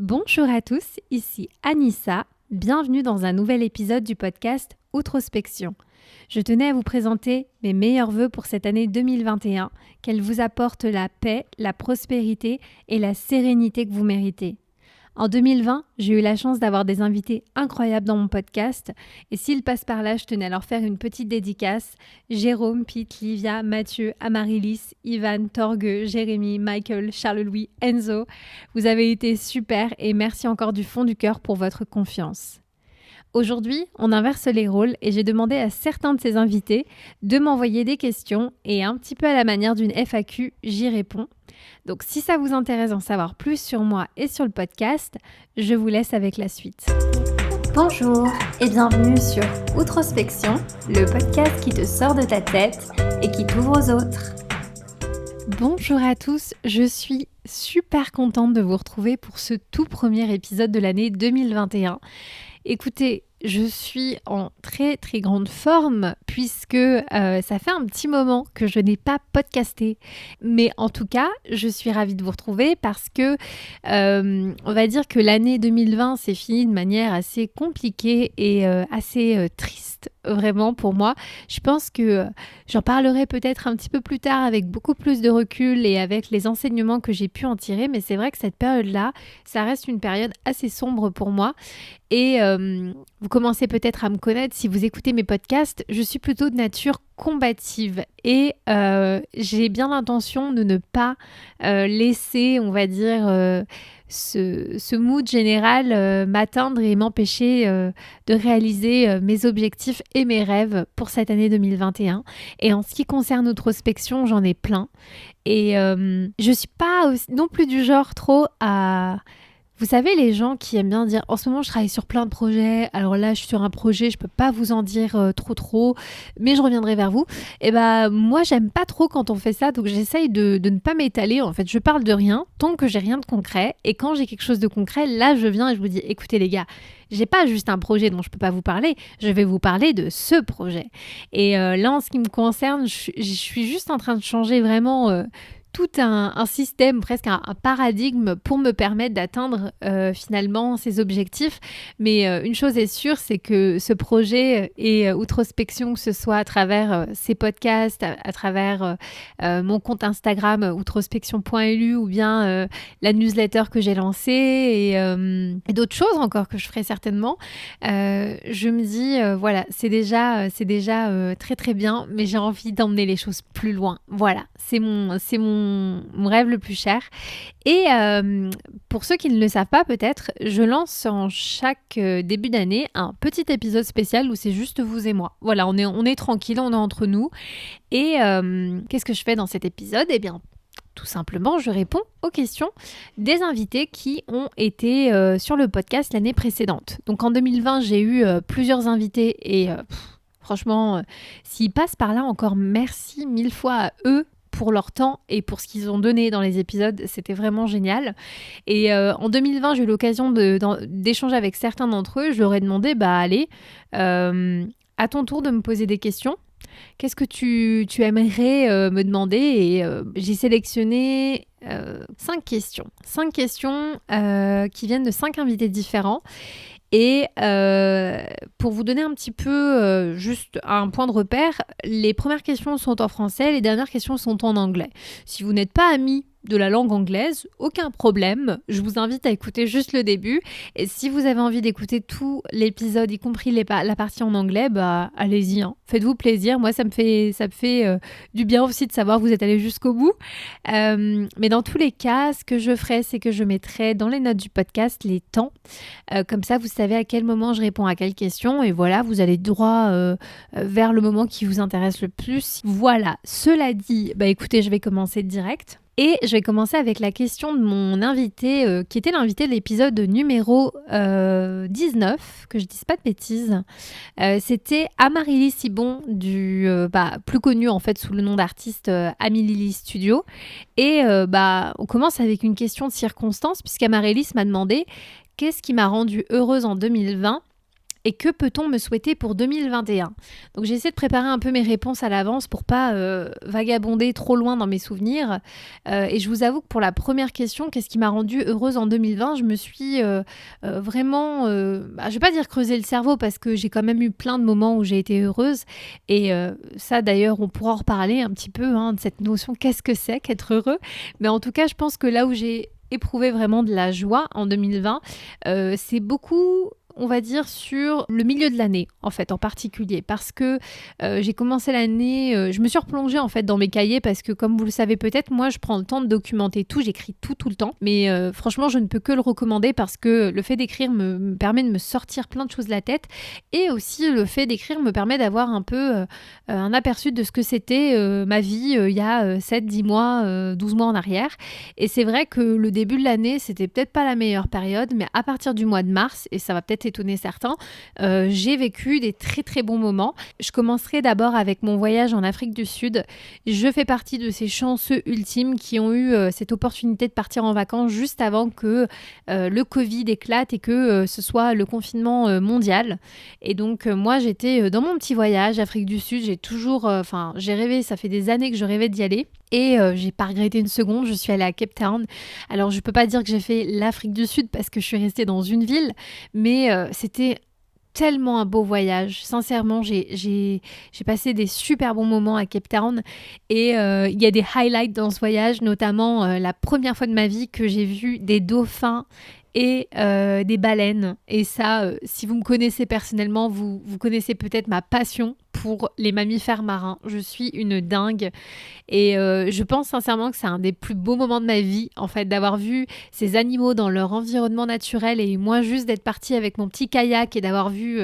Bonjour à tous, ici Anissa, bienvenue dans un nouvel épisode du podcast Outrospection. Je tenais à vous présenter mes meilleurs vœux pour cette année 2021, qu'elle vous apporte la paix, la prospérité et la sérénité que vous méritez. En 2020, j'ai eu la chance d'avoir des invités incroyables dans mon podcast et s'ils passent par là, je tenais à leur faire une petite dédicace. Jérôme, Pete, Livia, Mathieu, Amaryllis, Ivan, Torgue, Jérémy, Michael, Charles-Louis, Enzo. Vous avez été super et merci encore du fond du cœur pour votre confiance. Aujourd'hui, on inverse les rôles et j'ai demandé à certains de ces invités de m'envoyer des questions et un petit peu à la manière d'une FAQ, j'y réponds. Donc si ça vous intéresse d'en savoir plus sur moi et sur le podcast, je vous laisse avec la suite. Bonjour et bienvenue sur Outrospection, le podcast qui te sort de ta tête et qui t'ouvre aux autres. Bonjour à tous, je suis super contente de vous retrouver pour ce tout premier épisode de l'année 2021. Écoutez, je suis en très très grande forme puisque ça fait un petit moment que je n'ai pas podcasté. Mais en tout cas, je suis ravie de vous retrouver parce que on va dire que l'année 2020 s'est finie de manière assez compliquée et assez triste vraiment pour moi. Je pense que j'en parlerai peut-être un petit peu plus tard avec beaucoup plus de recul et avec les enseignements que j'ai pu en tirer. Mais c'est vrai que cette période-là, ça reste une période assez sombre pour moi. Et vous commencez peut-être à me connaître si vous écoutez mes podcasts, je suis plutôt de nature combative et j'ai bien l'intention de ne pas laisser, on va dire, ce mood général m'atteindre et m'empêcher de réaliser mes objectifs et mes rêves pour cette année 2021. Et en ce qui concerne Outrospection, j'en ai plein. Et je suis pas non plus du genre trop à... Vous savez, les gens qui aiment bien dire « En ce moment, je travaille sur plein de projets. Alors là, je suis sur un projet, je peux pas vous en dire trop, mais je reviendrai vers vous. » Et moi, j'aime pas trop quand on fait ça, donc j'essaye de ne pas m'étaler. En fait, je parle de rien tant que j'ai rien de concret. Et quand j'ai quelque chose de concret, là, je viens et je vous dis « Écoutez les gars, j'ai pas juste un projet dont je peux pas vous parler, je vais vous parler de ce projet. » Et là, en ce qui me concerne, je suis juste en train de changer vraiment... tout un système, presque un paradigme pour me permettre d'atteindre finalement ces objectifs. Mais une chose est sûre, c'est que ce projet et Outrospection, que ce soit à travers ces podcasts, à travers mon compte Instagram outrospection.lu ou bien la newsletter que j'ai lancée et d'autres choses encore que je ferai certainement, je me dis, voilà, c'est déjà très très bien, mais j'ai envie d'emmener les choses plus loin. Voilà, c'est mon rêve le plus cher. Et pour ceux qui ne le savent pas peut-être, je lance en chaque début d'année un petit épisode spécial où c'est juste vous et moi. Voilà, on est tranquille, on est entre nous. Et qu'est-ce que je fais dans cet épisode ? Eh bien, tout simplement, je réponds aux questions des invités qui ont été sur le podcast l'année précédente. Donc en 2020, j'ai eu plusieurs invités et franchement, s'ils passent par là, encore merci 1000 fois à eux pour leur temps et pour ce qu'ils ont donné dans les épisodes, c'était vraiment génial. Et en 2020, j'ai eu l'occasion d'échanger avec certains d'entre eux. Je leur ai demandé, allez, à ton tour de me poser des questions. Qu'est-ce que tu aimerais me demander ? Et j'ai sélectionné 5 questions. 5 questions qui viennent de 5 invités différents. Et pour vous donner un petit peu juste un point de repère, les premières questions sont en français, les dernières questions sont en anglais. Si vous n'êtes pas amis de la langue anglaise, aucun problème, je vous invite à écouter juste le début. Et si vous avez envie d'écouter tout l'épisode, y compris la partie en anglais, allez-y, hein. Faites-vous plaisir. Moi, ça me fait du bien aussi de savoir que vous êtes allés jusqu'au bout. Mais dans tous les cas, ce que je ferai, c'est que je mettrai dans les notes du podcast les temps. Comme ça, vous savez à quel moment je réponds à quelle question. Et voilà, vous allez droit vers le moment qui vous intéresse le plus. Voilà, cela dit, écoutez, je vais commencer direct. Et je vais commencer avec la question de mon invité, qui était l'invité de l'épisode numéro 19, que je dise pas de bêtises. C'était Amaryllis Sibon, plus connu en fait sous le nom d'artiste Amylili Studio. Et on commence avec une question de circonstance, puisqu'Amaryllis m'a demandé qu'est-ce qui m'a rendue heureuse en 2020. Et que peut-on me souhaiter pour 2021 ? Donc j'ai essayé de préparer un peu mes réponses à l'avance pour pas vagabonder trop loin dans mes souvenirs. Et je vous avoue que pour la première question, qu'est-ce qui m'a rendue heureuse en 2020 ? Je me suis vraiment, je vais pas dire creuser le cerveau parce que j'ai quand même eu plein de moments où j'ai été heureuse. Et ça d'ailleurs, on pourra en reparler un petit peu de cette notion, qu'est-ce que c'est qu'être heureux ? Mais en tout cas, je pense que là où j'ai éprouvé vraiment de la joie en 2020, c'est beaucoup, on va dire, sur le milieu de l'année, en fait, en particulier. Parce que j'ai commencé l'année, je me suis replongée, en fait, dans mes cahiers parce que, comme vous le savez peut-être, moi, je prends le temps de documenter tout, j'écris tout le temps. Mais franchement, je ne peux que le recommander parce que le fait d'écrire me permet de me sortir plein de choses de la tête. Et aussi, le fait d'écrire me permet d'avoir un peu un aperçu de ce que c'était ma vie il y a 7, 10 mois, 12 mois en arrière. Et c'est vrai que le début de l'année, c'était peut-être pas la meilleure période, mais à partir du mois de mars, et ça va peut-être étonner certains, j'ai vécu des très très bons moments. Je commencerai d'abord avec mon voyage en Afrique du Sud. Je fais partie de ces chanceux ultimes qui ont eu cette opportunité de partir en vacances juste avant que le Covid éclate et que ce soit le confinement mondial. Et donc moi j'étais dans mon petit voyage Afrique du Sud, j'ai rêvé, ça fait des années que je rêvais d'y aller. Et j'ai pas regretté une seconde, je suis allée à Cape Town. Alors je peux pas dire que j'ai fait l'Afrique du Sud parce que je suis restée dans une ville, mais c'était tellement un beau voyage. Sincèrement, j'ai passé des super bons moments à Cape Town et il y a des highlights dans ce voyage, notamment la première fois de ma vie que j'ai vu des dauphins et des baleines. Et ça, si vous me connaissez personnellement, vous connaissez peut-être ma passion pour les mammifères marins. Je suis une dingue et je pense sincèrement que c'est un des plus beaux moments de ma vie, en fait, d'avoir vu ces animaux dans leur environnement naturel et moi juste d'être partie avec mon petit kayak et d'avoir vu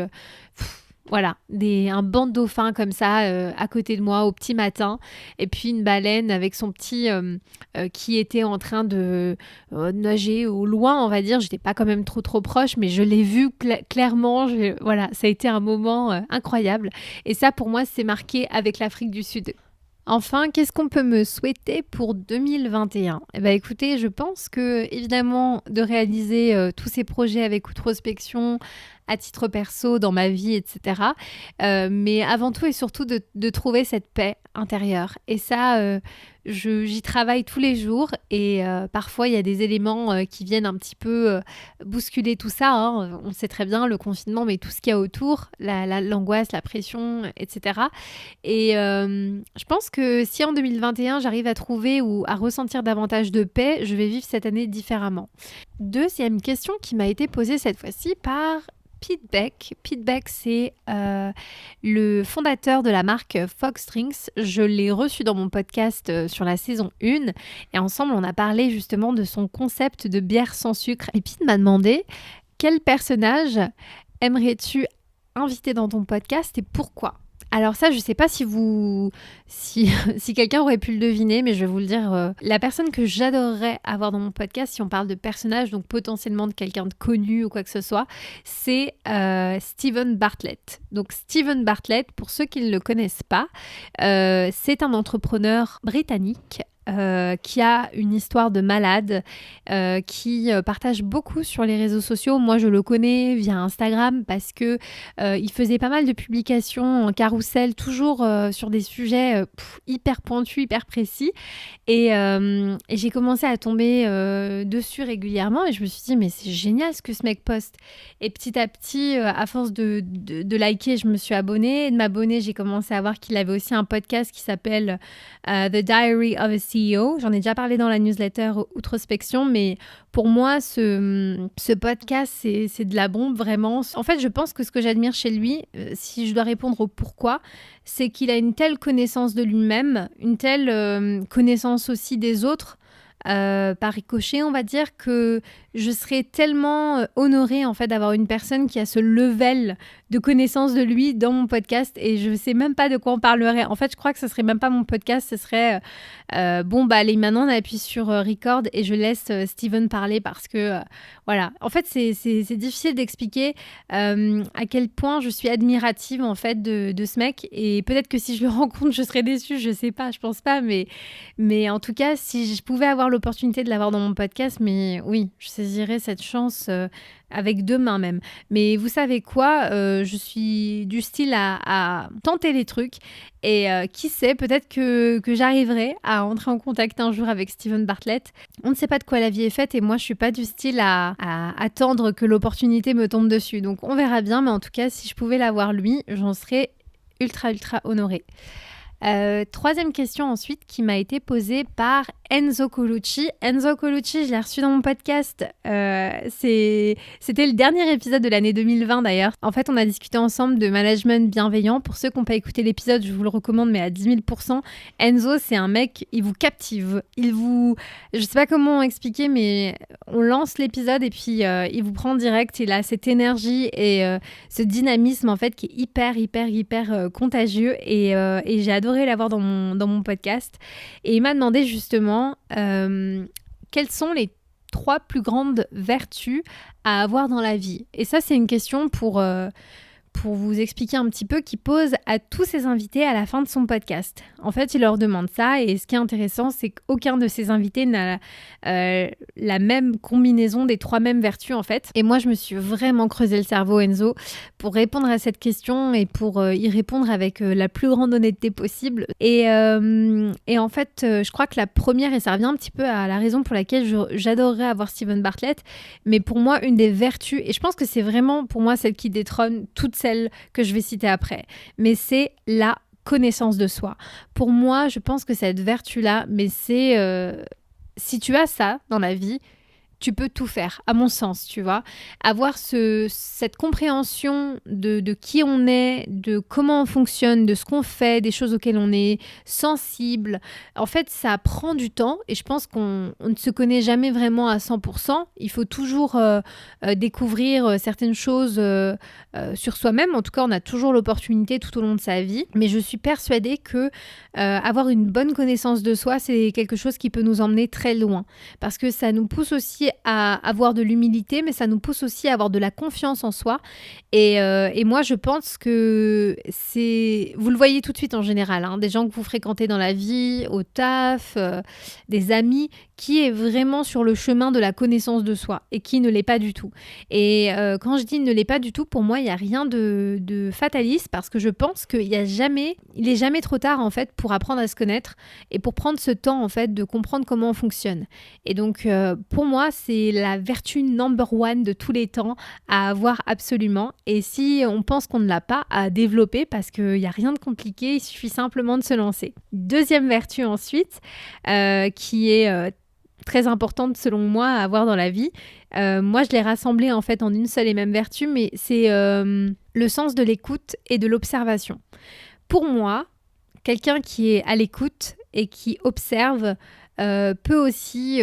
un banc de dauphins comme ça à côté de moi au petit matin et puis une baleine avec son petit qui était en train de nager au loin, on va dire. J'étais pas quand même trop proche, mais je l'ai vu clairement. Ça a été un moment incroyable et ça pour moi c'est marqué avec l'Afrique du Sud. Enfin, qu'est-ce qu'on peut me souhaiter pour 2021 ? Eh bien, écoutez, je pense que, évidemment, de réaliser tous ces projets avec Outrospection, à titre perso, dans ma vie, etc. Mais avant tout et surtout, de trouver cette paix intérieure. Et ça, j'y travaille tous les jours. Et parfois, il y a des éléments qui viennent un petit peu bousculer tout ça. On sait très bien, le confinement, mais tout ce qu'il y a autour, l'angoisse, la pression, etc. Et je pense que si en 2021, j'arrive à trouver ou à ressentir davantage de paix, je vais vivre cette année différemment. Deuxième question qui m'a été posée cette fois-ci par Pete Beck. Pete Beck, c'est le fondateur de la marque Fox Drinks. Je l'ai reçu dans mon podcast sur la saison 1 et ensemble, on a parlé justement de son concept de bière sans sucre. Et Pete m'a demandé quel personnage aimerais-tu inviter dans ton podcast et pourquoi ? Alors ça, je ne sais pas si quelqu'un aurait pu le deviner, mais je vais vous le dire. La personne que j'adorerais avoir dans mon podcast, si on parle de personnage, donc potentiellement de quelqu'un de connu ou quoi que ce soit, c'est Steven Bartlett. Donc Steven Bartlett, pour ceux qui ne le connaissent pas, c'est un entrepreneur britannique qui a une histoire de malade, qui partage beaucoup sur les réseaux sociaux. Moi, je le connais via Instagram parce que il faisait pas mal de publications en carrousel, toujours sur des sujets hyper pointus, hyper précis. Et j'ai commencé à tomber dessus régulièrement et je me suis dit, mais c'est génial ce que ce mec poste. Et petit à petit, à force de liker, je me suis abonnée. Et de m'abonner, j'ai commencé à voir qu'il avait aussi un podcast qui s'appelle The Diary of a CEO. J'en ai déjà parlé dans la newsletter Outrospection, mais pour moi, ce podcast, c'est de la bombe, vraiment. En fait, je pense que ce que j'admire chez lui, si je dois répondre au pourquoi, c'est qu'il a une telle connaissance de lui-même, une telle connaissance aussi des autres, par ricochet, on va dire, que je serais tellement honorée en fait d'avoir une personne qui a ce level de connaissance de lui dans mon podcast et je sais même pas de quoi on parlerait. En fait, je crois que ce serait même pas mon podcast, ce serait allez, maintenant on appuie sur record et je laisse Steven parler parce que voilà. En fait, c'est difficile d'expliquer à quel point je suis admirative en fait de ce mec et peut-être que si je le rencontre, je serais déçue, je sais pas, je pense pas, mais en tout cas, si je pouvais avoir l'opportunité de l'avoir dans mon podcast, mais oui, je saisirai cette chance avec 2 mains même. Mais vous savez quoi, je suis du style à tenter les trucs et qui sait, peut-être que j'arriverai à entrer en contact un jour avec Steven Bartlett. On ne sait pas de quoi la vie est faite et moi je suis pas du style à attendre que l'opportunité me tombe dessus. Donc on verra bien, mais en tout cas si je pouvais l'avoir lui, j'en serais ultra honorée. Troisième question ensuite qui m'a été posée par Enzo Colucci. Enzo Colucci, je l'ai reçu dans mon podcast. C'était le dernier épisode de l'année 2020 d'ailleurs. En fait, on a discuté ensemble de management bienveillant. Pour ceux qui n'ont pas écouté l'épisode, je vous le recommande, mais à 10 000%. Enzo, c'est un mec, il vous captive. Je sais pas comment expliquer, mais on lance l'épisode et puis il vous prend direct. Il a cette énergie et ce dynamisme en fait qui est hyper contagieux et j'ai adoré l'avoir dans mon podcast. Et il m'a demandé justement quelles sont les 3 plus grandes vertus à avoir dans la vie. Et ça, c'est une question pour vous expliquer un petit peu, qui pose à tous ses invités à la fin de son podcast. En fait, il leur demande ça et ce qui est intéressant, c'est qu'aucun de ses invités n'a la même combinaison des 3 mêmes vertus en fait. Et moi, je me suis vraiment creusé le cerveau, Enzo, pour répondre à cette question et pour y répondre avec la plus grande honnêteté possible. Et en fait, je crois que la première, et ça revient un petit peu à la raison pour laquelle j'adorerais avoir Steven Bartlett, mais pour moi, une des vertus, et je pense que c'est vraiment pour moi celle qui détrône toutes celles que je vais citer après, mais c'est la connaissance de soi. Pour moi, je pense que cette vertu-là, mais c'est... si tu as ça dans la vie, tu peux tout faire, à mon sens, tu vois. Avoir cette compréhension de qui on est, de comment on fonctionne, de ce qu'on fait, des choses auxquelles on est sensible. En fait, ça prend du temps et je pense qu'on ne se connaît jamais vraiment à 100%. Il faut toujours découvrir certaines choses sur soi-même. En tout cas, on a toujours l'opportunité tout au long de sa vie. Mais je suis persuadée que avoir une bonne connaissance de soi, c'est quelque chose qui peut nous emmener très loin. Parce que ça nous pousse aussi à avoir de l'humilité, mais ça nous pousse aussi à avoir de la confiance en soi. Et moi, je pense que c'est... Vous le voyez tout de suite en général, hein, des gens que vous fréquentez dans la vie, au taf, des amis, qui est vraiment sur le chemin de la connaissance de soi et qui ne l'est pas du tout. Et quand je dis ne l'est pas du tout, pour moi, il n'y a rien de fataliste parce que je pense qu'il est jamais trop tard en fait pour apprendre à se connaître et pour prendre ce temps en fait de comprendre comment on fonctionne. Et donc pour moi, c'est la vertu number 1 de tous les temps à avoir absolument. Et si on pense qu'on ne l'a pas, à développer parce qu'il n'y a rien de compliqué, il suffit simplement de se lancer. Deuxième vertu ensuite, qui est très importante selon moi à avoir dans la vie. Moi, je l'ai rassemblée en fait en une seule et même vertu, mais c'est le sens de l'écoute et de l'observation. Pour moi, quelqu'un qui est à l'écoute et qui observe peut aussi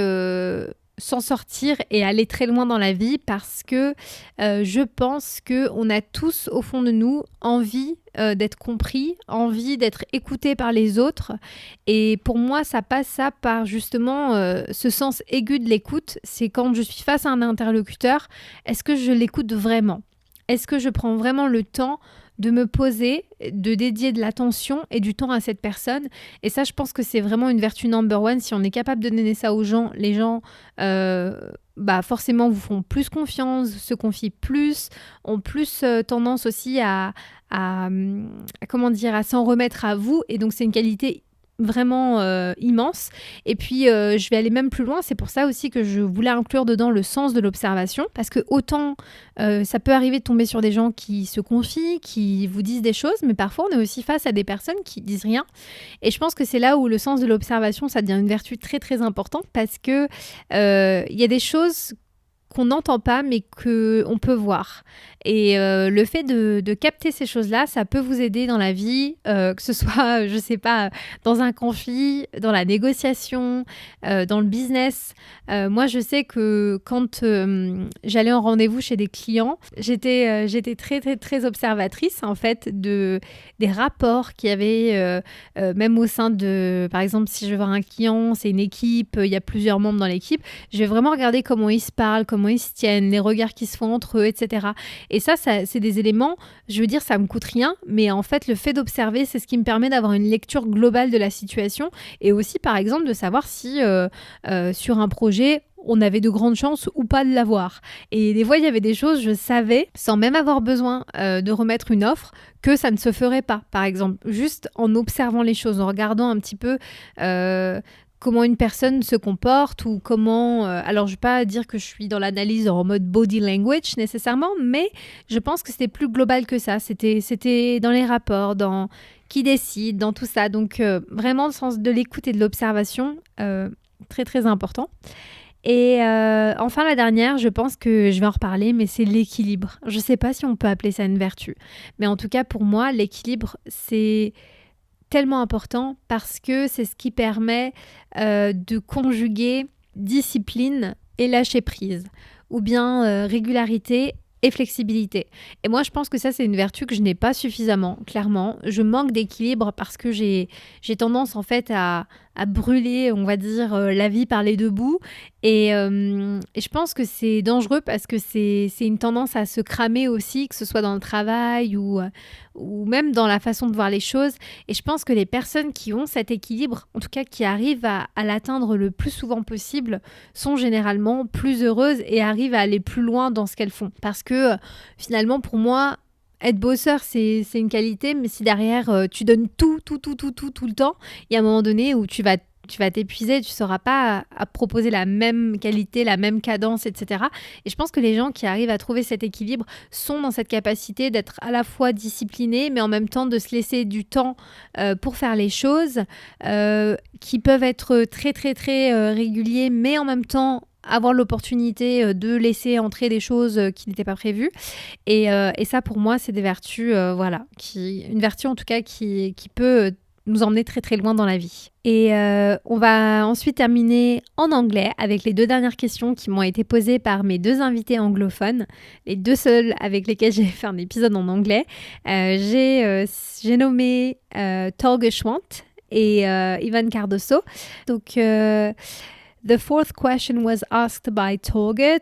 s'en sortir et aller très loin dans la vie parce que je pense qu'on a tous au fond de nous envie d'être compris, envie d'être écouté par les autres. Et pour moi, ça passe par justement ce sens aigu de l'écoute. C'est quand je suis face à un interlocuteur, est-ce que je l'écoute vraiment ? Est-ce que je prends vraiment le temps de me poser, de dédier de l'attention et du temps à cette personne? Et ça, je pense que c'est vraiment une vertu number 1. Si on est capable de donner ça aux gens, les gens forcément vous font plus confiance, se confient plus, ont plus tendance aussi à s'en remettre à vous. Et donc, c'est une qualité vraiment immense. Et puis je vais aller même plus loin, c'est pour ça aussi que je voulais inclure dedans le sens de l'observation, parce que autant ça peut arriver de tomber sur des gens qui se confient, qui vous disent des choses, mais parfois on est aussi face à des personnes qui disent rien, et je pense que c'est là où le sens de l'observation, ça devient une vertu très très importante, parce que il y a des choses qu'on n'entend pas mais qu'on peut voir. Et le fait de capter ces choses-là, ça peut vous aider dans la vie, que ce soit, je sais pas, dans un conflit, dans la négociation, dans le business. Moi, je sais que quand j'allais en rendez-vous chez des clients, j'étais très, très, très observatrice, en fait, des rapports qu'il y avait, même au sein de... Par exemple, si je vais voir un client, c'est une équipe, il y a plusieurs membres dans l'équipe, je vais vraiment regarder comment ils se parlent, comment ils se tiennent, les regards qui se font entre eux, etc. Et ça, c'est des éléments, je veux dire, ça me coûte rien, mais en fait, le fait d'observer, c'est ce qui me permet d'avoir une lecture globale de la situation et aussi, par exemple, de savoir si sur un projet, on avait de grandes chances ou pas de l'avoir. Et des fois, il y avait des choses, je savais, sans même avoir besoin de remettre une offre, que ça ne se ferait pas, par exemple. Juste en observant les choses, en regardant un petit peu comment une personne se comporte ou comment... alors, je ne vais pas dire que je suis dans l'analyse en mode body language nécessairement, mais je pense que c'était plus global que ça. C'était dans les rapports, dans qui décide, dans tout ça. Donc, vraiment, le sens de l'écoute et de l'observation, très, très important. Et enfin, la dernière, je pense que je vais en reparler, mais c'est l'équilibre. Je ne sais pas si on peut appeler ça une vertu. Mais en tout cas, pour moi, l'équilibre, c'est tellement important parce que c'est ce qui permet de conjuguer discipline et lâcher prise, ou bien régularité et flexibilité. Et moi, je pense que ça, c'est une vertu que je n'ai pas suffisamment, clairement. Je manque d'équilibre parce que j'ai tendance, en fait, à brûler, on va dire, la vie par les deux bouts. Et je pense que c'est dangereux parce que c'est une tendance à se cramer aussi, que ce soit dans le travail ou même dans la façon de voir les choses. Et je pense que les personnes qui ont cet équilibre, en tout cas qui arrivent à l'atteindre le plus souvent possible, sont généralement plus heureuses et arrivent à aller plus loin dans ce qu'elles font. Parce que finalement, pour moi, être bosseur, c'est une qualité, mais si derrière, tu donnes tout le temps, il y a un moment donné où tu vas t'épuiser, tu ne sauras pas à proposer la même qualité, la même cadence, etc. Et je pense que les gens qui arrivent à trouver cet équilibre sont dans cette capacité d'être à la fois disciplinés, mais en même temps de se laisser du temps pour faire les choses, qui peuvent être très, très, très réguliers, mais en même temps avoir l'opportunité de laisser entrer des choses qui n'étaient pas prévues. Et ça, pour moi, c'est des vertus, une vertu en tout cas qui peut nous emmener très très loin dans la vie. Et on va ensuite terminer en anglais avec les 2 dernières questions qui m'ont été posées par mes 2 invités anglophones, les 2 seuls avec lesquels j'ai fait un épisode en anglais. J'ai nommé Tolga Schwant et Ivan Cardoso. Donc, the 4th question was asked by Tolga.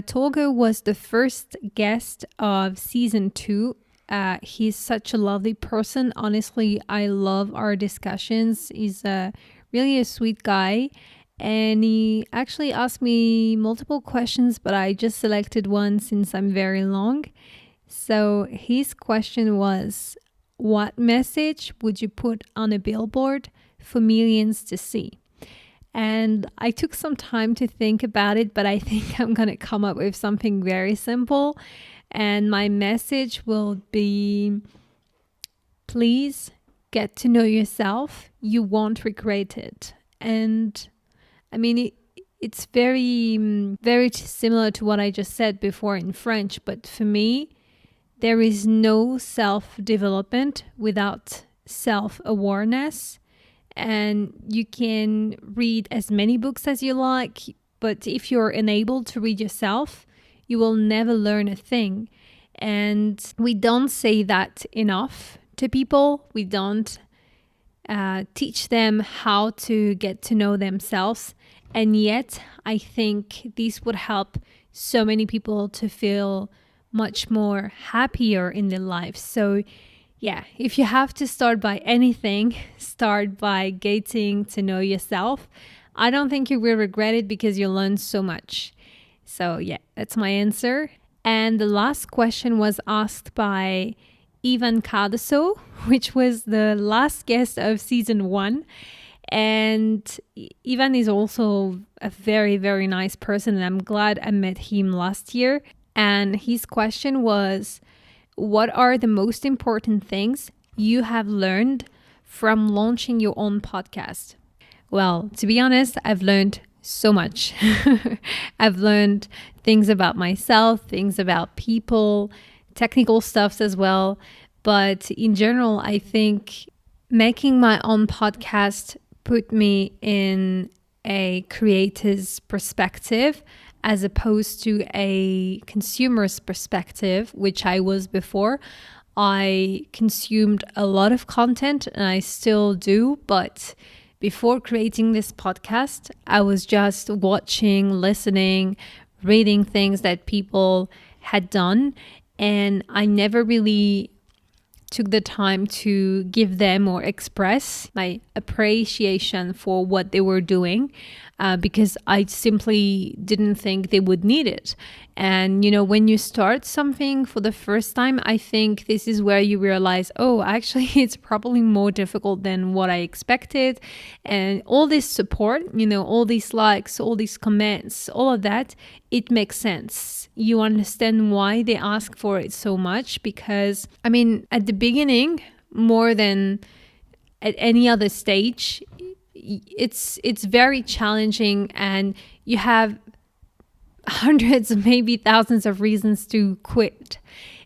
Tolga was the first guest of season 2. He's such a lovely person. Honestly, I love our discussions. He's really a sweet guy. And he actually asked me multiple questions, but I just selected one since I'm very long. So his question was, what message would you put on a billboard for millions to see? And I took some time to think about it, but I think I'm going to come up with something very simple. And my message will be, please get to know yourself. You won't regret it. And I mean, it's very, very similar to what I just said before in French. But for me, there is no self-development without self-awareness. And you can read as many books as you like, but if you're unable to read yourself, you will never learn a thing. And we don't say that enough to people. We don't teach them how to get to know themselves. And yet, I think this would help so many people to feel much more happier in their lives. So yeah, if you have to start by anything, start by getting to know yourself. I don't think you will regret it because you learn so much. So yeah, that's my answer. And the last question was asked by Ivan Cardoso, which was the last guest of season 1. And Ivan is also a very, very nice person, and I'm glad I met him last year. And his question was, what are the most important things you have learned from launching your own podcast? Well, to be honest, I've learned so much. I've learned things about myself, things about people, technical stuffs as well. But in general, I think making my own podcast put me in a creator's perspective as opposed to a consumer's perspective, which I was before. I consumed a lot of content, and I still do, but before creating this podcast, I was just watching, listening, reading things that people had done, and I never really took the time to give them or express my appreciation for what they were doing because I simply didn't think they would need it. And, when you start something for the first time, I think this is where you realize, oh, actually, it's probably more difficult than what I expected. And all this support, all these likes, all these comments, all of that, it makes sense. You understand why they ask for it so much because, at the beginning, more than at any other stage, it's very challenging and you have hundreds, maybe thousands of reasons to quit.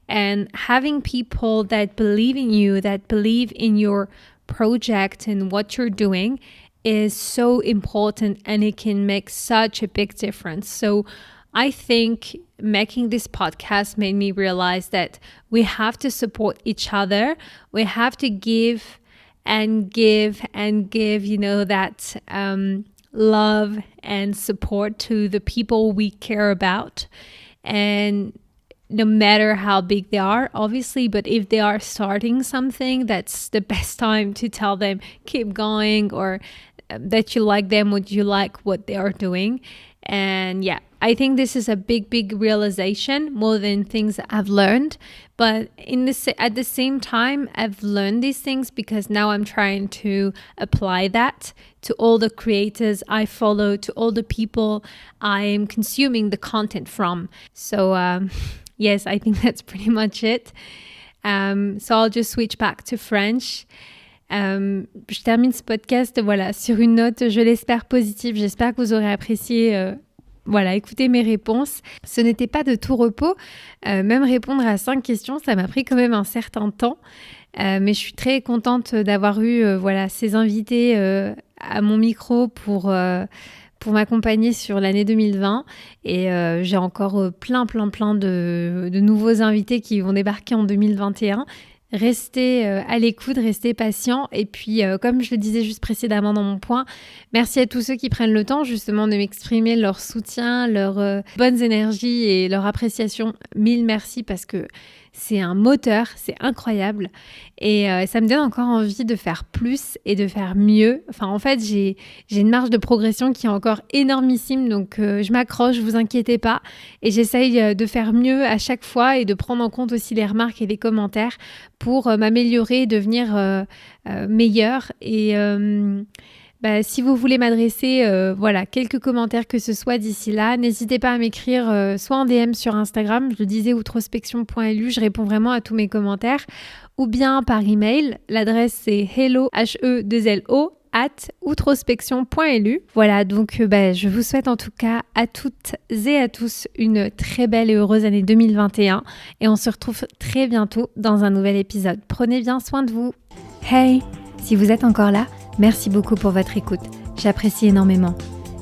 And having people that believe in you, that believe in your project and what you're doing is so important, and it can make such a big difference. So I think making this podcast made me realize that we have to support each other. We have to give and give and give, that love and support to the people we care about. And no matter how big they are, obviously, but if they are starting something, that's the best time to tell them, keep going, or that you like them, or you like what they are doing. And yeah, I think this is a big realization, more than things I've learned. But at the same time, I've learned these things because now I'm trying to apply that to all the creators I follow, to all the people I am consuming the content from. So yes, I think that's pretty much it. So I'll just switch back to French. Je termine ce podcast sur une note, je l'espère, positive. J'espère que vous aurez apprécié écouter mes réponses. Ce n'était pas de tout repos. Même répondre à 5 questions, ça m'a pris quand même un certain temps. Mais je suis très contente d'avoir eu ces invités à mon micro pour m'accompagner sur l'année 2020. Et j'ai encore plein de nouveaux invités qui vont débarquer en 2021. Restez à l'écoute, restez patient. Et puis, comme je le disais juste précédemment dans mon point, merci à tous ceux qui prennent le temps justement de m'exprimer leur soutien, leurs bonnes énergies et leur appréciation. 1000 merci parce que c'est un moteur, c'est incroyable. Et ça me donne encore envie de faire plus et de faire mieux. Enfin, en fait, j'ai une marge de progression qui est encore énormissime. Donc, je m'accroche, vous inquiétez pas. Et j'essaye de faire mieux à chaque fois et de prendre en compte aussi les remarques et les commentaires pour m'améliorer et devenir meilleure. Et si vous voulez m'adresser quelques commentaires que ce soit d'ici là, n'hésitez pas à m'écrire soit en DM sur Instagram, je le disais, outrospection.lu, je réponds vraiment à tous mes commentaires, ou bien par email. L'adresse c'est outrospection.lu. Voilà, donc je vous souhaite en tout cas à toutes et à tous une très belle et heureuse année 2021 et on se retrouve très bientôt dans un nouvel épisode. Prenez bien soin de vous. Hey, si vous êtes encore là, merci beaucoup pour votre écoute, j'apprécie énormément.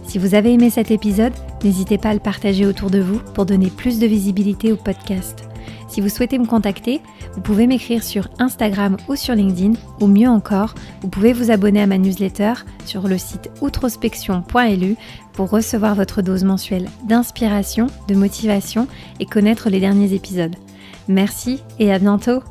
Si vous avez aimé cet épisode, n'hésitez pas à le partager autour de vous pour donner plus de visibilité au podcast. Si vous souhaitez me contacter, vous pouvez m'écrire sur Instagram ou sur LinkedIn, ou mieux encore, vous pouvez vous abonner à ma newsletter sur le site outrospection.lu pour recevoir votre dose mensuelle d'inspiration, de motivation et connaître les derniers épisodes. Merci et à bientôt!